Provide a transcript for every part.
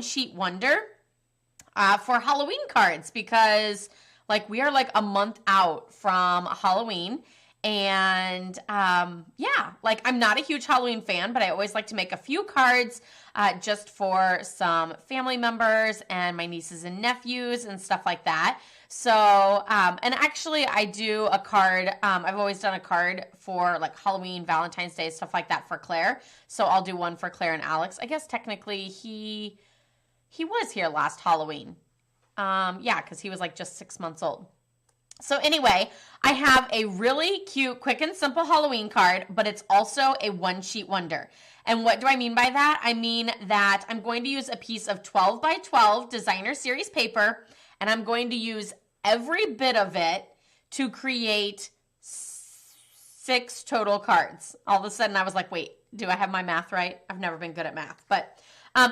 sheet wonder for Halloween cards because like we are like a month out from Halloween. And yeah, like I'm not a huge Halloween fan, but I always like to make a few cards just for some family members and my nieces and nephews and stuff like that. So, and actually I do a card, I've always done a card for like Halloween, Valentine's Day, stuff like that for Claire. So I'll do one for Claire and Alex. I guess technically he was here last Halloween. Yeah, because he was like just 6 months old. So anyway, I have a really cute, quick and simple Halloween card, but it's also a one sheet wonder. And what do I mean by that? I mean that I'm going to use a piece of 12 by 12 designer series paper, and I'm going to use every bit of it to create 6 total cards. All of a sudden I was like, wait, do I have my math right? I've never been good at math. But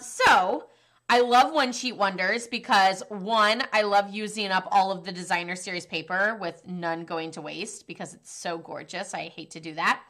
so I love one sheet wonders because one, I love using up all of the designer series paper with none going to waste because it's so gorgeous. I hate to do that.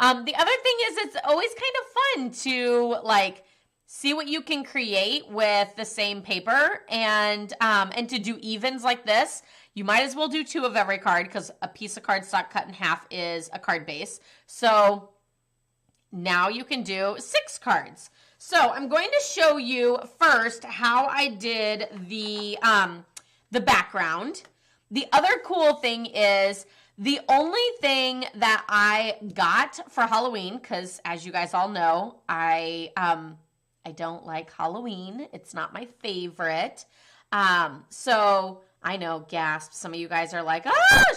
The other thing is it's always kind of fun to like see what you can create with the same paper and to do evens like this. You might as well do 2 of every card because a piece of cardstock cut in half is a card base. So now you can do 6 cards. So I'm going to show you first how I did the background. The other cool thing is the only thing that I got for Halloween, because as you guys all know, I don't like Halloween. It's not my favorite. So I know, gasp. Some of you guys are like,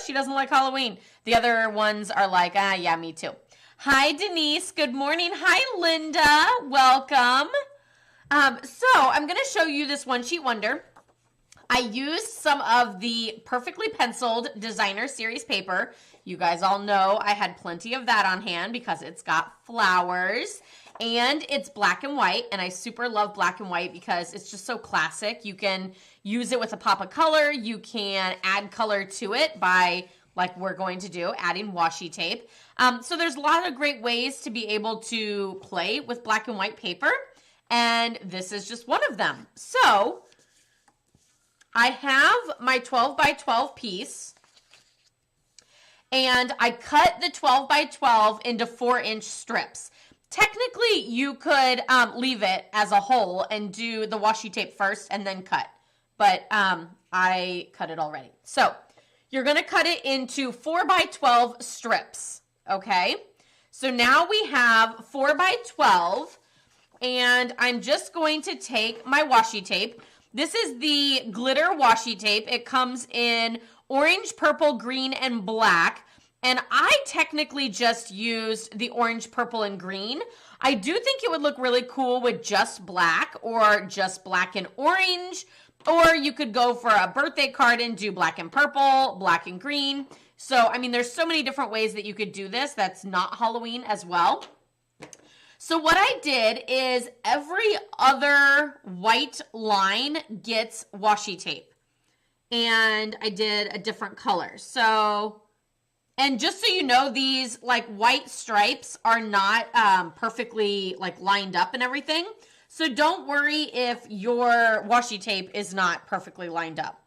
she doesn't like Halloween. The other ones are like, yeah, me too. Hi, Denise. Good morning. Hi, Linda. Welcome. So I'm going to show you this one sheet wonder. I used some of the perfectly penciled designer series paper. You guys all know I had plenty of that on hand because it's got flowers and it's black and white. And I super love black and white because it's just so classic. You can use it with a pop of color. You can add color to it by like we're going to do, adding washi tape. So there's a lot of great ways to be able to play with black and white paper, and this is just one of them. So I have my 12 by 12 piece, and I cut the 12 by 12 into 4-inch strips. Technically, you could leave it as a whole and do the washi tape first and then cut, but I cut it already. So you're going to cut it into 4 by 12 strips, okay? So now we have 4 by 12, and I'm just going to take my washi tape. This is the glitter washi tape. It comes in orange, purple, green, and black, and I technically just used the orange, purple, and green. I do think it would look really cool with just black or just black and orange. Or you could go for a birthday card and do black and purple, black and green. So, I mean, there's so many different ways that you could do this that's not Halloween as well. So what I did is every other white line gets washi tape. And I did a different color. So, and just so you know, these like white stripes are not perfectly like lined up and everything. So don't worry if your washi tape is not perfectly lined up.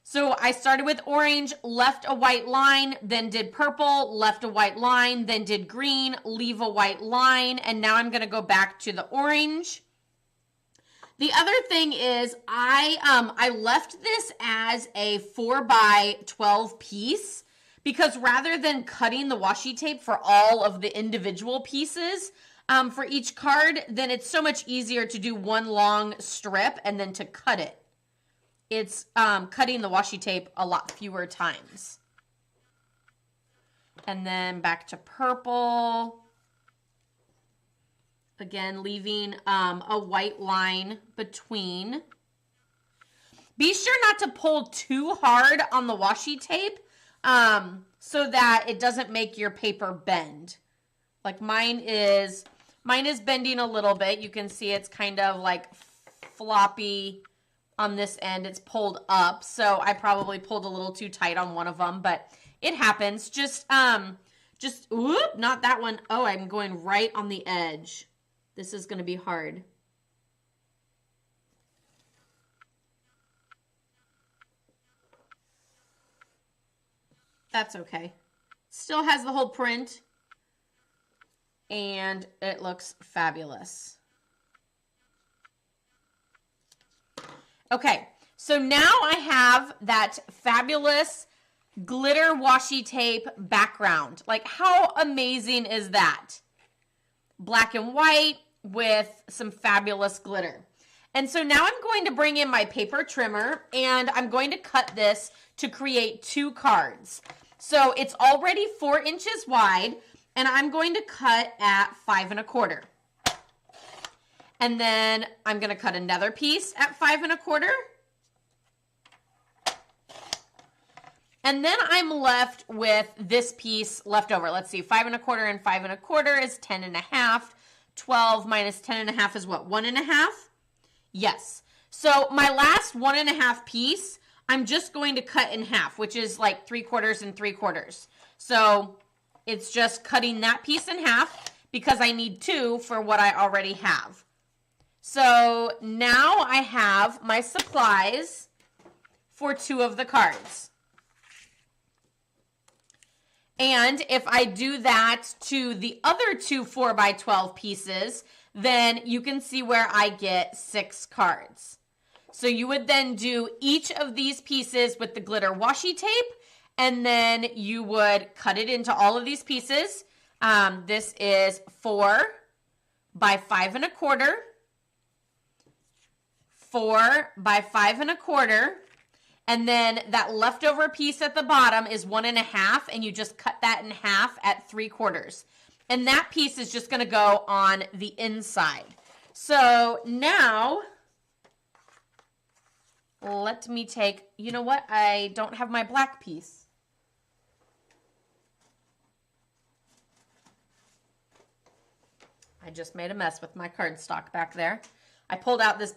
So I started with orange, left a white line, then did purple, left a white line, then did green, leave a white line, and now I'm going to go back to the orange. The other thing is I left this as a 4 by 12 piece. Because rather than cutting the washi tape for all of the individual pieces for each card, then it's so much easier to do one long strip and then to cut it. It's cutting the washi tape a lot fewer times. And then back to purple. Again, leaving a white line between. Be sure not to pull too hard on the washi tape. So that it doesn't make your paper bend. Like mine is bending a little bit. You can see it's kind of like floppy on this end. It's pulled up. So I probably pulled a little too tight on one of them, but it happens. Just, whoop, not that one. Oh, I'm going right on the edge. This is going to be hard. That's okay. Still has the whole print, and it looks fabulous. Okay, so now I have that fabulous glitter washi tape background. Like, how amazing is that? Black and white with some fabulous glitter. And so now I'm going to bring in my paper trimmer, and I'm going to cut this to create 2 cards. So it's already 4 inches wide, and I'm going to cut at 5 1/4. And then I'm going to cut another piece at 5 1/4. And then I'm left with this piece left over. Let's see, 5 1/4 and 5 1/4 is 10 1/2. 12 minus 10 1/2 is what, 1 1/2? Yes. So my last 1 1/2 piece, I'm just going to cut in half, which is like 3/4 and 3/4. So it's just cutting that piece in half because I need 2 for what I already have. So now I have my supplies for 2 of the cards. And if I do that to the other 2 4x12 pieces, then you can see where I get 6 cards. So you would then do each of these pieces with the glitter washi tape, and then you would cut it into all of these pieces. This is 4 by 5 1/4, 4 by 5 1/4, and then that leftover piece at the bottom is 1 1/2, and you just cut that in half at 3/4. And that piece is just going to go on the inside. So now, let me take, you know what? I don't have my black piece. I just made a mess with my cardstock back there. I pulled out this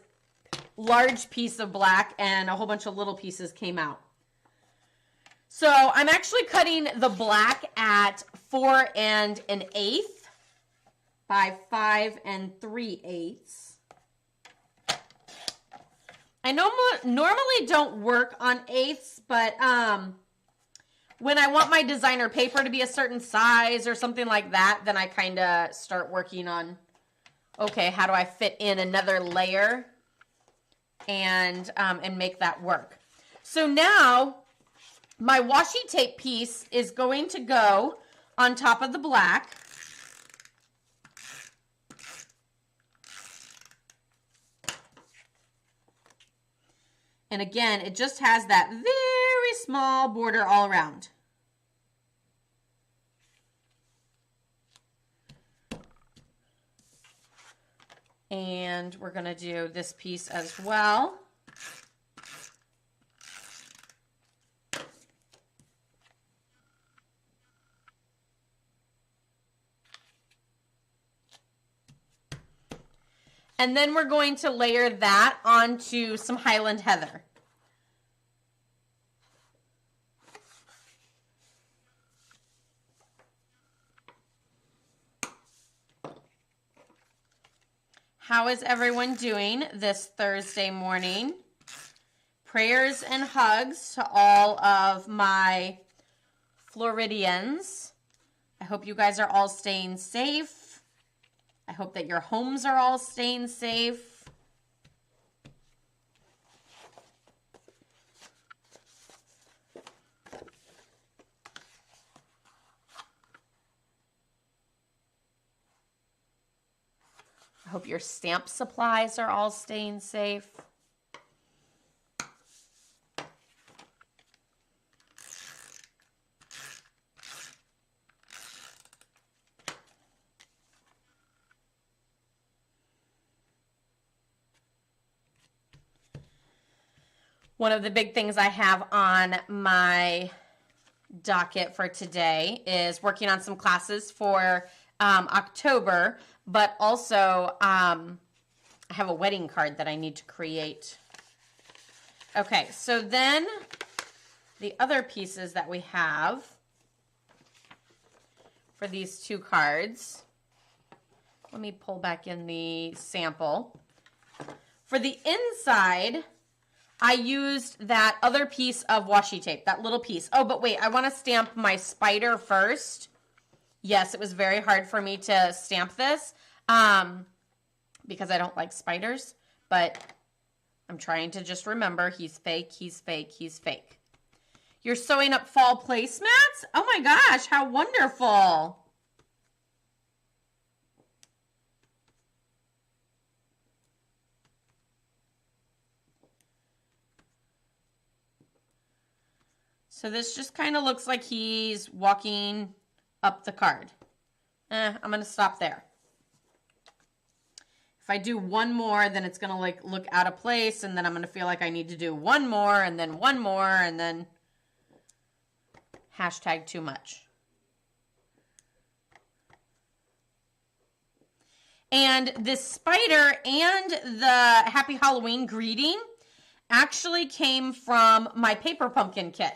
large piece of black and a whole bunch of little pieces came out. So I'm actually cutting the black at 4 1/8 by 5 3/8. I normally don't work on eighths, but when I want my designer paper to be a certain size or something like that, then I kind of start working on, okay, how do I fit in another layer and make that work. So now my washi tape piece is going to go on top of the black. And again, it just has that very small border all around. And we're going to do this piece as well. And then we're going to layer that onto some Highland Heather. How is everyone doing this Thursday morning? Prayers and hugs to all of my Floridians. I hope you guys are all staying safe. I hope that your homes are all staying safe. I hope your stamp supplies are all staying safe. One of the big things I have on my docket for today is working on some classes for October, but also I have a wedding card that I need to create. Okay, so then the other pieces that we have for these 2 cards, let me pull back in the sample. For the inside, I used that other piece of washi tape, that little piece. Oh, but wait, I want to stamp my spider first. Yes, it was very hard for me to stamp this because I don't like spiders, but I'm trying to just remember he's fake, he's fake, he's fake. You're sewing up fall placemats? Oh my gosh, how wonderful. So this just kind of looks like he's walking up the card. I'm going to stop there. If I do one more, then it's going to like look out of place, and then I'm going to feel like I need to do one more, and then one more, and then hashtag too much. And this spider and the Happy Halloween greeting actually came from my paper pumpkin kit.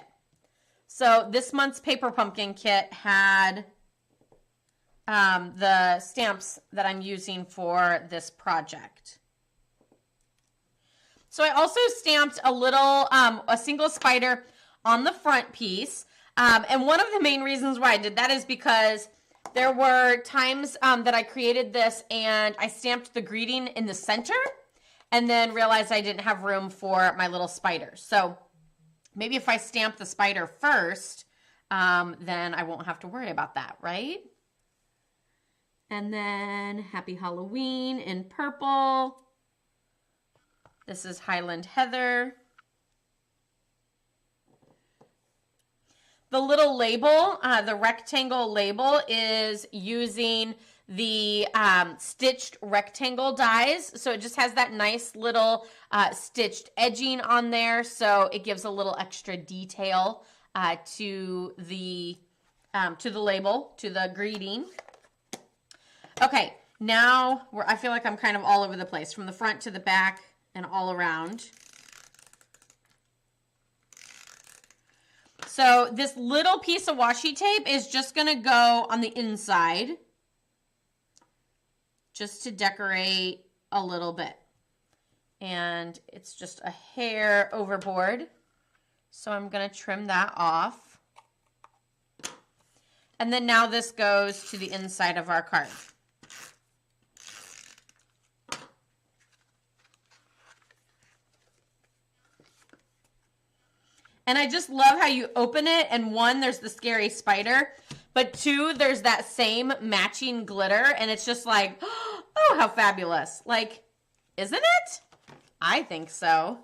So this month's paper pumpkin kit had the stamps that I'm using for this project. So I also stamped a little, a single spider on the front piece. And one of the main reasons why I did that is because there were times that I created this and I stamped the greeting in the center and then realized I didn't have room for my little spider. So maybe if I stamp the spider first, then I won't have to worry about that, right? And then Happy Halloween in purple. This is Highland Heather. The little label, the rectangle label, is using the stitched rectangle dies. So it just has that nice little stitched edging on there. So it gives a little extra detail to the label, to the greeting. Okay, now I feel like I'm kind of all over the place, from the front to the back and all around. So this little piece of washi tape is just going to go on the inside, just to decorate a little bit. And it's just a hair overboard, so I'm going to trim that off. And then now this goes to the inside of our card. And I just love how you open it, and one, there's the scary spider, but two, there's that same matching glitter, and it's just like, oh, how fabulous. Like, isn't it? I think so.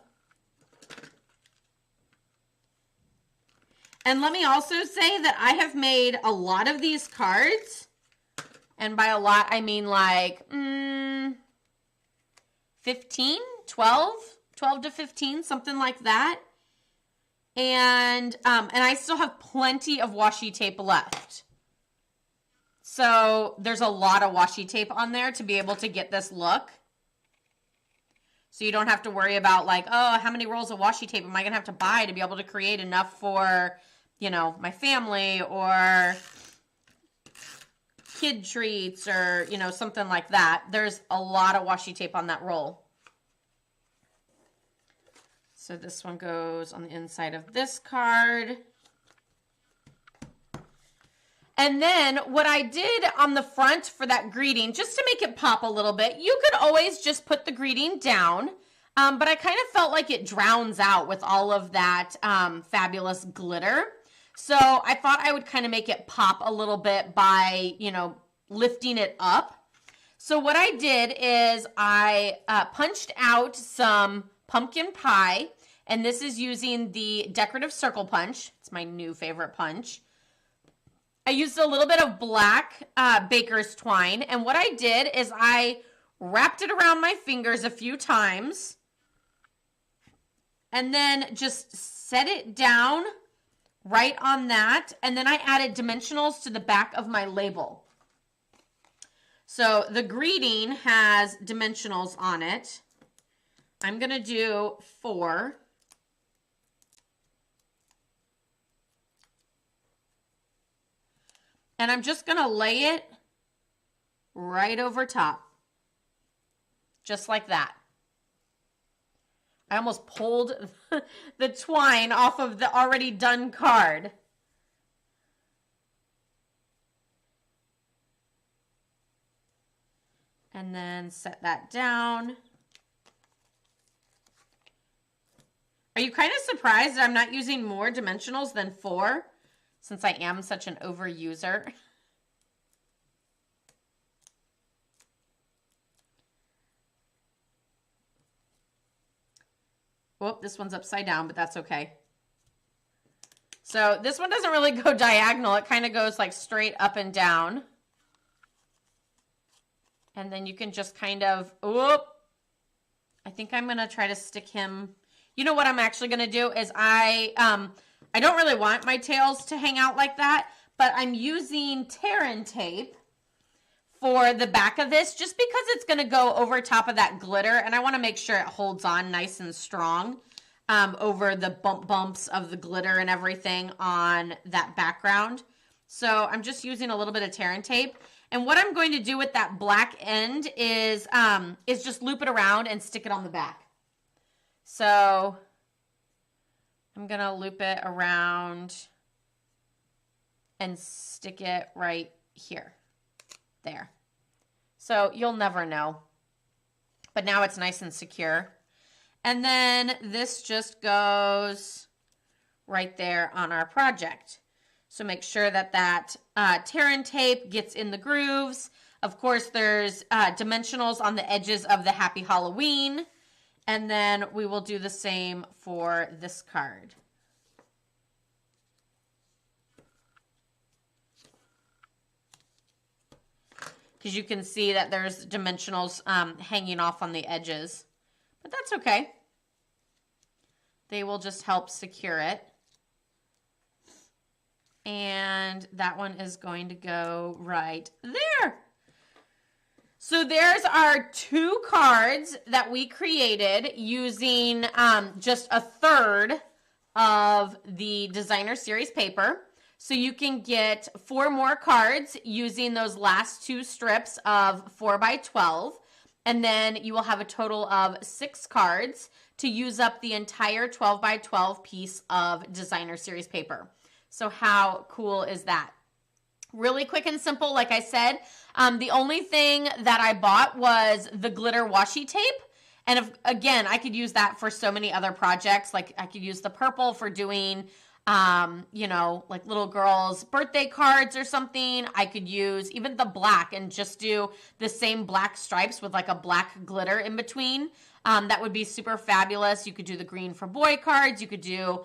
And let me also say that I have made a lot of these cards, and by a lot, I mean like 15, 12 to 15, something like that. And I still have plenty of washi tape left. So there's a lot of washi tape on there to be able to get this look. So you don't have to worry about like, oh, how many rolls of washi tape am I going to have to buy to be able to create enough for, you know, my family or kid treats or, you know, something like that. There's a lot of washi tape on that roll. So this one goes on the inside of this card. And then what I did on the front for that greeting, just to make it pop a little bit, you could always just put the greeting down, but I kind of felt like it drowns out with all of that fabulous glitter. So I thought I would kind of make it pop a little bit by, you know, lifting it up. So what I did is I punched out some pumpkin pie, and this is using the decorative circle punch. It's my new favorite punch. I used a little bit of black baker's twine, and what I did is I wrapped it around my fingers a few times and then just set it down right on that, and then I added dimensionals to the back of my label. So the greeting has dimensionals on it. I'm going to do 4. And I'm just going to lay it right over top. Just like that. I almost pulled the twine off of the already done card. And then set that down. Are you kind of surprised that I'm not using more dimensionals than 4 since I am such an overuser? Oh, this one's upside down, but that's okay. So this one doesn't really go diagonal. It kind of goes like straight up and down. And then you can just kind of, I think I'm going to try to stick him. You know what I'm actually going to do is I don't really want my tails to hang out like that, but I'm using Terran tape for the back of this just because it's going to go over top of that glitter, and I want to make sure it holds on nice and strong over the bumps of the glitter and everything on that background. So I'm just using a little bit of Terran tape, and what I'm going to do with that black end is just loop it around and stick it on the back. So I'm going to loop it around and stick it right here. There. So you'll never know. But now it's nice and secure. And then this just goes right there on our project. So make sure that that Terran tape gets in the grooves. Of course, there's dimensionals on the edges of the Happy Halloween. And then we will do the same for this card. Because you can see that there's dimensionals hanging off on the edges. But that's okay. They will just help secure it. And that one is going to go right there. So there's our 2 cards that we created using just a third of the designer series paper. So you can get 4 more cards using those last 2 strips of 4x12. And then you will have a total of 6 cards to use up the entire 12x12 piece of designer series paper. So how cool is that? Really quick and simple, like I said. The only thing that I bought was the glitter washi tape. And again, I could use that for so many other projects. Like I could use the purple for doing you know, like little girls' birthday cards or something. I could use even the black and just do the same black stripes with like a black glitter in between. That would be super fabulous. You could do the green for boy cards. You could do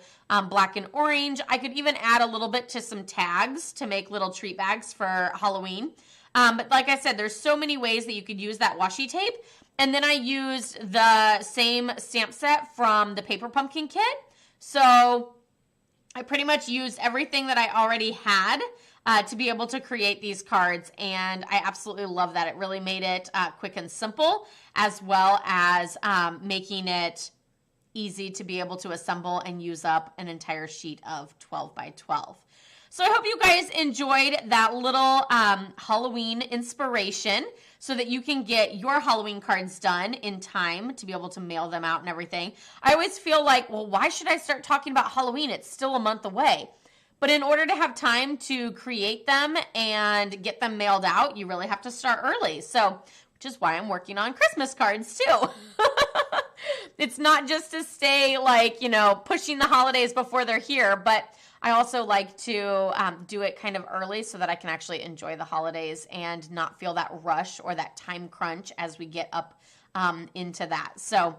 black and orange. I could even add a little bit to some tags to make little treat bags for Halloween. But like I said, there's so many ways that you could use that washi tape. And then I used the same stamp set from the Paper Pumpkin kit. So I pretty much used everything that I already had to be able to create these cards, and I absolutely love that. It really made it quick and simple, as well as making it easy to be able to assemble and use up an entire sheet of 12x12. So I hope you guys enjoyed that little Halloween inspiration so that you can get your Halloween cards done in time to be able to mail them out and everything. I always feel like, well, why should I start talking about Halloween? It's still a month away. But in order to have time to create them and get them mailed out, you really have to start early. So, which is why I'm working on Christmas cards too. It's not just to stay like, you know, pushing the holidays before they're here, but I also like to do it kind of early so that I can actually enjoy the holidays and not feel that rush or that time crunch as we get up into that. So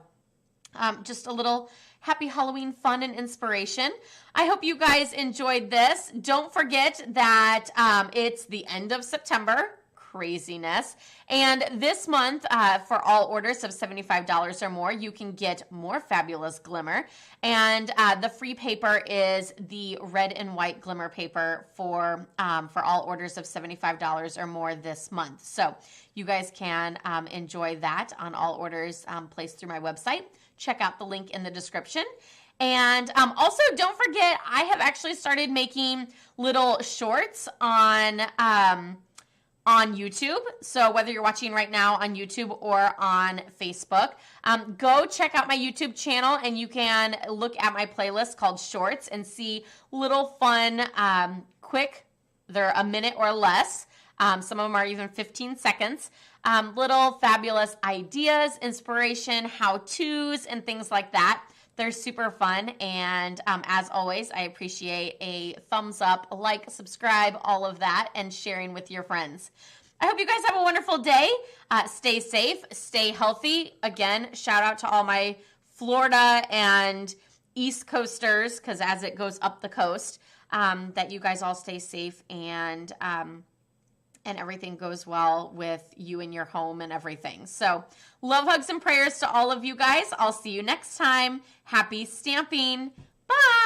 just a little happy Halloween fun and inspiration. I hope you guys enjoyed this. Don't forget that it's the end of September. Craziness. And this month, for all orders of $75 or more, you can get more fabulous Glimmer. And the free paper is the red and white Glimmer paper for all orders of $75 or more this month. So you guys can enjoy that on all orders placed through my website. Check out the link in the description. And also, don't forget, I have actually started making little shorts on on YouTube. So whether you're watching right now on YouTube or on Facebook, go check out my YouTube channel and you can look at my playlist called Shorts and see little fun, quick, they're a minute or less. Some of them are even 15 seconds. Little fabulous ideas, inspiration, how-tos, and things like that. They're super fun, and as always, I appreciate a thumbs up, like, subscribe, all of that, and sharing with your friends. I hope you guys have a wonderful day. Stay safe, stay healthy. Again, shout out to all my Florida and East Coasters, because as it goes up the coast, that you guys all stay safe and everything goes well with you and your home and everything. So love, hugs, and prayers to all of you guys. I'll see you next time. Happy stamping. Bye.